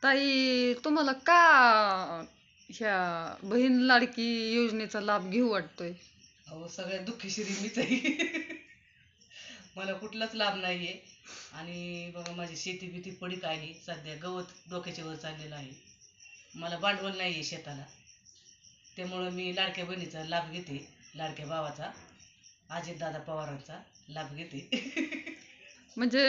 ताई, तुम्हाला का ह्या बहीण लाडकी योजनेचा लाभ घेऊ वाटतोय? अहो सगळ्यात दुःखी शिरी मीच आहे. मला कुठलाच लाभ नाहीये. आणि बाबा माझी शेती बिती पडीक आहे, सध्या गवत डोक्याच्या वर चाललेलं आहे. मला भांडवल नाहीये शेताला. त्यामुळं मी लाडक्या बहिणीचा लाभ घेते, लाडक्या भावाचा, अजितदादा पवारांचा लाभ घेते. म्हणजे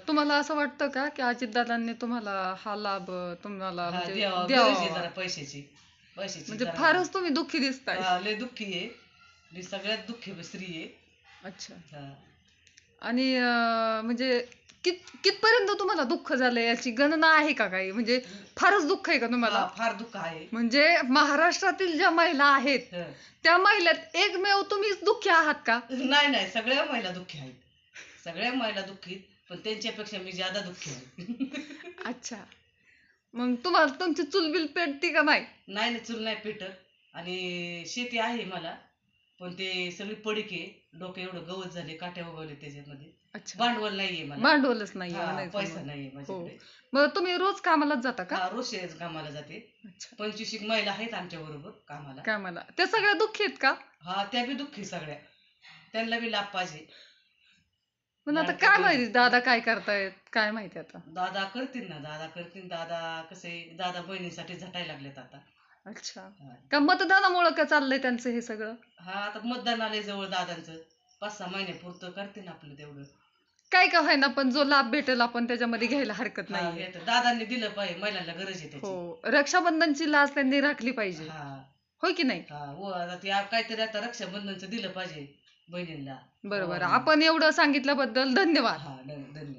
तुम्हाला असं वाटतं का की अजितदादांनी तुम्हाला हा लाभ तुम्हाला हा, म्हणजे द्यावा, गरज आहे द्यावा? जरा पैशाची. पैशाची म्हणजे जरा फारच तुम्ही दुःखी दिसताय. लय दुःखी आहे. मी सगळ्यात दुःखी स्त्री आहे. अच्छा. हा. आणि म्हणजे कितपर्यंत तुम्हाला दुःख झालंय याची गणना आहे का काही? म्हणजे फारच दुःख आहे का तुम्हाला? हा, फार दुःख आहे. म्हणजे महाराष्ट्रातील ज्या महिला आहेत हं. त्या महिलात एकमेव तुम्हीच दुःखी आहात का? नाही नाही, सगळ्या महिला दुःखी आहेत. सगळ्या महिला दुःखी आहेत, पण त्यांच्यापेक्षा मी ज्यादा दुःखी आहे. अच्छा. मग तुम्हाला तुमची चूलबिल पेटती का नाही? नाही नाही, चूल नाही पेटत. आणि शेती आहे मला, पण ते सगळी पडीक आहे. डोकं एवढं गवत झाले, काट्या उगवले त्याच्यामध्ये. अच्छा. भांडवल नाहीये मला. भांडवलच नाहीये हा, म्हणायचं पैसा मग. नाहीये हो. माझ्याकडे. मग तुम्ही रोज कामालाच जाता का? हा, रोज शेज कामाला जाते. अच्छा. 25 एक महिला आहेत आमच्या बरोबर कामाला. कामाला. त्या सगळ्या दुःखी आहेत का? हा, त्या बी दुःखी सगळ्या. त्यांना बी लाभ पाहिजे. पण आता लाडक्या काय बहिणी. माहिती दादा काय करतायत काय माहिती आता. दादा करतील ना, दादा करतील. दादा कसे, दादा बहिणीसाठी झटायला लागलेत आता. अच्छा. हा. का मतदानामुळं का चाललंय त्यांचं हे सगळं? हा, आता मतदान आले जवळ दादांचं. 5-6 महिन्यापुरतं करते ना आपलं तेवढं. काय का होईना पण जो लाभ भेटेल आपण त्याच्यामध्ये घ्यायला हरकत हा, नाहीये. हे तर दादांनी दिलं पाहिजे, महिलांना गरज आहे त्याची. हो. रक्षाबंधनची लाज त्यांनी राखली पाहिजे. हा होय की नाही? हा, हो, आता ते काहीतरी आता रक्षाबंधनचं दिलं पाहिजे बहिणींना. बरोबर. भावांना. आपण एवढं सांगितल्याबद्दल धन्यवाद. हा, धन्यवाद.